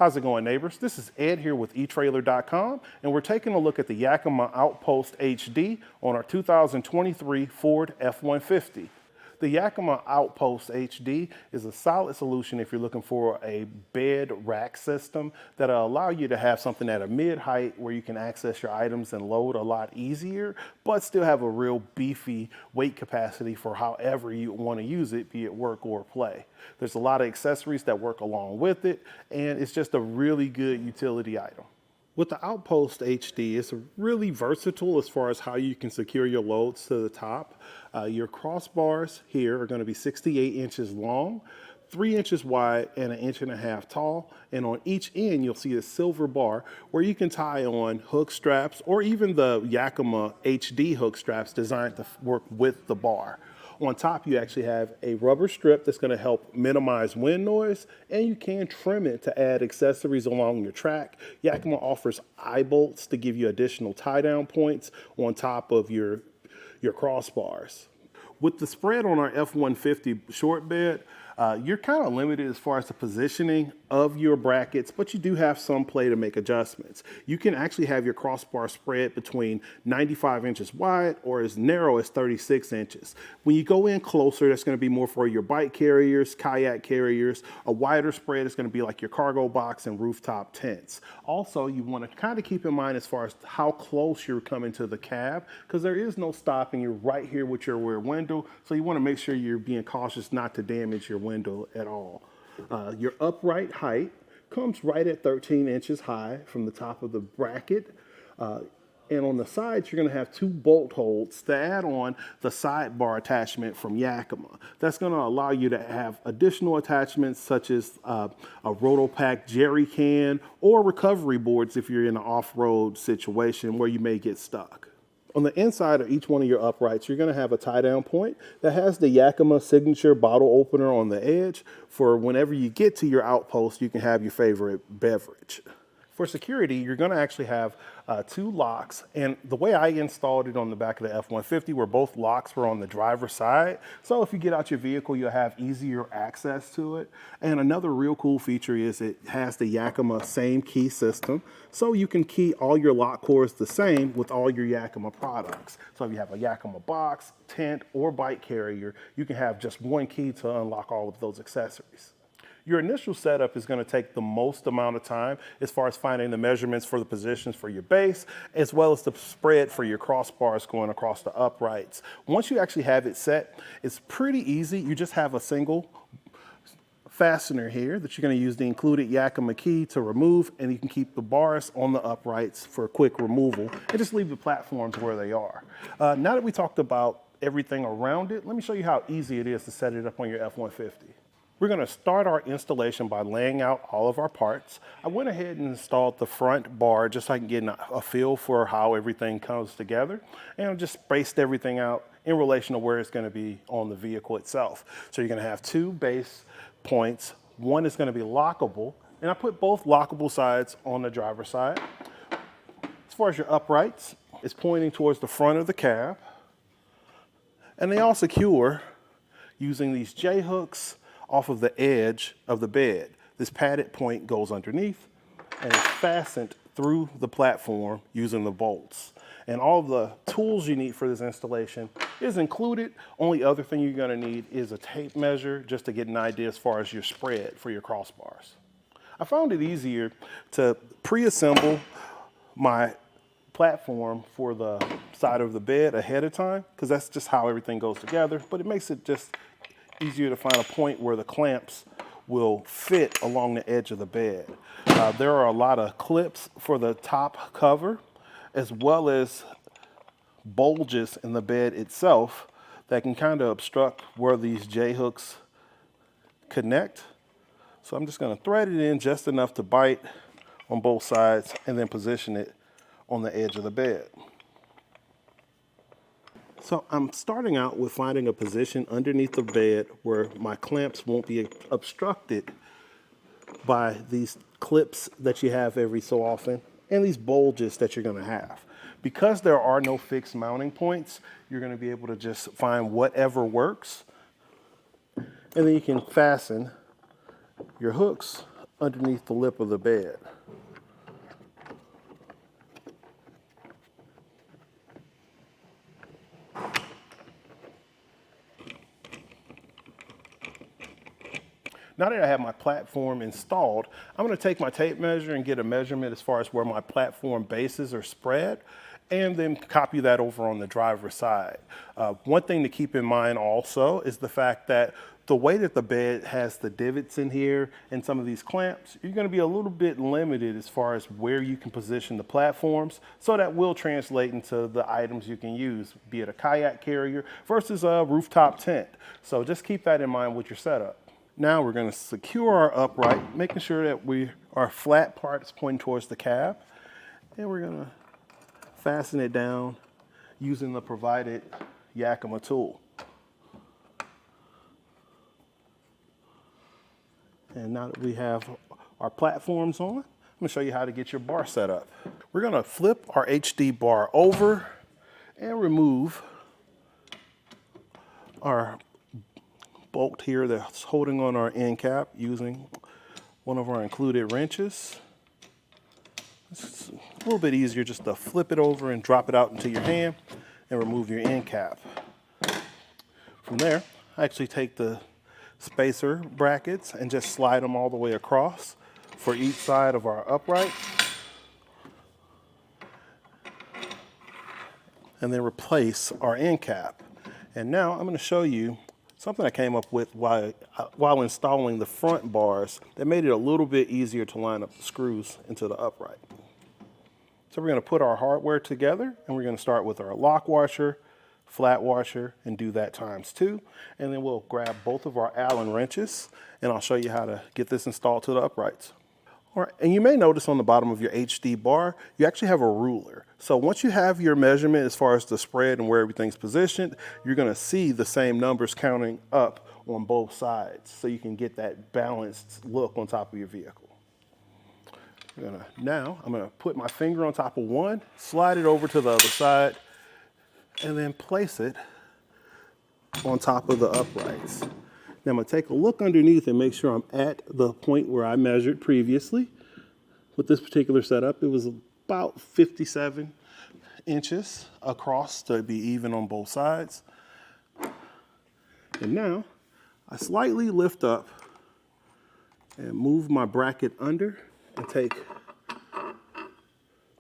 How's it going, neighbors? This is Ed here with eTrailer.com, and we're taking a look at the Yakima OutPost HD on our 2023 Ford F-150. The Yakima OutPost HD is a solid solution if you're looking for a bed rack system that'll allow you to have something at a mid-height where you can access your items and load a lot easier, but still have a real beefy weight capacity for however you want to use it, be it work or play. There's a lot of accessories that work along with it, and it's just a really good utility item. With the OutPost HD, it's really versatile as far as how you can secure your loads to the top. Your crossbars here are going to be 68 inches long, 3 inches wide, and 1.5 inches tall. And on each end, you'll see a silver bar where you can tie on hook straps or even the Yakima HD hook straps designed to work with the bar. On top, you actually have a rubber strip that's going to help minimize wind noise, and you can trim it to add accessories along your track. Yakima offers eye bolts to give you additional tie-down points on top of your crossbars. With the spread on our F-150 short bed, you're kind of limited as far as the positioning of your brackets, but you do have some play to make adjustments. You can actually have your crossbar spread between 95 inches wide or as narrow as 36 inches. When you go in closer, that's going to be more for your bike carriers, kayak carriers. A wider spread is going to be like your cargo box and rooftop tents. Also, you want to kind of keep in mind as far as how close you're coming to the cab, because there is no stopping. You're right here with your rear window, so you want to make sure you're being cautious not to damage your window at all. Your upright height comes right at 13 inches high from the top of the bracket. And on the sides, you're going to have 2 bolt holes to add on the sidebar attachment from Yakima. That's going to allow you to have additional attachments such as a Rotopack jerry can or recovery boards if you're in an off-road situation where you may get stuck. On the inside of each one of your uprights, you're going to have a tie-down point that has the Yakima signature bottle opener on the edge for whenever you get to your outpost, you can have your favorite beverage. For security, you're going to actually have 2 locks, and the way I installed it on the back of the F-150 were both locks were on the driver's side, so if you get out your vehicle, you'll have easier access to it. And another real cool feature is it has the Yakima same key system, so you can key all your lock cores the same with all your Yakima products. So if you have a Yakima box, tent, or bike carrier, you can have just one key to unlock all of those accessories. Your initial setup is going to take the most amount of time as far as finding the measurements for the positions for your base, as well as the spread for your crossbars going across the uprights. Once you actually have it set, it's pretty easy. You just have a single fastener here that you're going to use the included Yakima key to remove, and you can keep the bars on the uprights for quick removal and just leave the platforms where they are. Now that we talked about everything around it, let me show you how easy it is to set it up on your F-150. We're going to start our installation by laying out all of our parts. I went ahead and installed the front bar just so I can get a feel for how everything comes together, and I just spaced everything out in relation to where it's going to be on the vehicle itself. So you're going to have 2 base points. One is going to be lockable, and I put both lockable sides on the driver's side. As far as your uprights, it's pointing towards the front of the cab, and they all secure using these J-hooks off of the edge of the bed. This padded point goes underneath and is fastened through the platform using the bolts. And all the tools you need for this installation is included. Only other thing you're going to need is a tape measure just to get an idea as far as your spread for your crossbars. I found it easier to pre-assemble my platform for the side of the bed ahead of time, because that's just how everything goes together, but it makes it just easier to find a point where the clamps will fit along the edge of the bed. There are a lot of clips for the top cover, as well as bulges in the bed itself that can kind of obstruct where these J-hooks connect. So I'm just going to thread it in just enough to bite on both sides and then position it on the edge of the bed. So I'm starting out with finding a position underneath the bed where my clamps won't be obstructed by these clips that you have every so often and these bulges that you're going to have. Because there are no fixed mounting points, you're going to be able to just find whatever works, and then you can fasten your hooks underneath the lip of the bed. Now that I have my platform installed, I'm going to take my tape measure and get a measurement as far as where my platform bases are spread, and then copy that over on the driver's side. One thing to keep in mind also is the fact that the way that the bed has the divots in here and some of these clamps, you're going to be a little bit limited as far as where you can position the platforms, so that will translate into the items you can use, be it a kayak carrier versus a rooftop tent. So just keep that in mind with your setup. Now we're going to secure our upright, making sure that our flat part is pointing towards the cab, and we're going to fasten it down using the provided Yakima tool. And now that we have our platforms on, I'm going to show you how to get your bar set up. We're going to flip our HD bar over and remove our bolt here that's holding on our end cap using one of our included wrenches. It's a little bit easier just to flip it over and drop it out into your hand and remove your end cap. From there, I actually take the spacer brackets and just slide them all the way across for each side of our upright, and then replace our end cap. And now I'm going to show you something I came up with while installing the front bars that made it a little bit easier to line up the screws into the upright. So we're going to put our hardware together, and we're going to start with our lock washer, flat washer, and do that ×2. And then we'll grab both of our Allen wrenches, and I'll show you how to get this installed to the uprights. All right, and you may notice on the bottom of your HD bar, you actually have a ruler. So once you have your measurement as far as the spread and where everything's positioned, you're gonna see the same numbers counting up on both sides, so you can get that balanced look on top of your vehicle. Now I'm gonna put my finger on top of one, slide it over to the other side, and then place it on top of the uprights. Now I'm going to take a look underneath and make sure I'm at the point where I measured previously. With this particular setup, it was about 57 inches across to be even on both sides. And now I slightly lift up and move my bracket under and take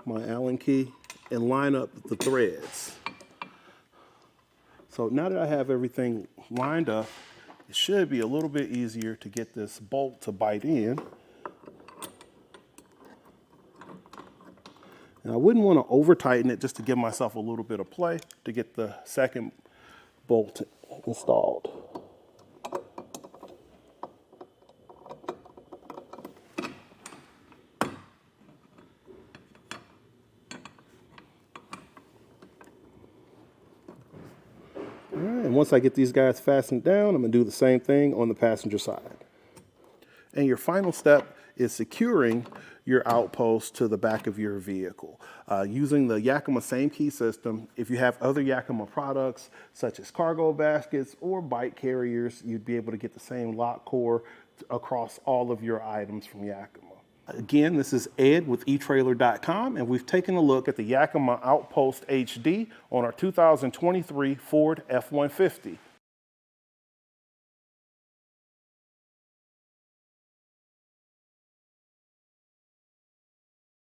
my Allen key and line up the threads. So now that I have everything lined up, it should be a little bit easier to get this bolt to bite in. And I wouldn't want to over tighten it, just to give myself a little bit of play to get the second bolt installed. All right, and once I get these guys fastened down, I'm going to do the same thing on the passenger side. And your final step is securing your outpost to the back of your vehicle. Using the Yakima same key system, if you have other Yakima products, such as cargo baskets or bike carriers, you'd be able to get the same lock core across all of your items from Yakima. Again, this is Ed with eTrailer.com, and we've taken a look at the Yakima OutPost HD on our 2023 Ford F-150.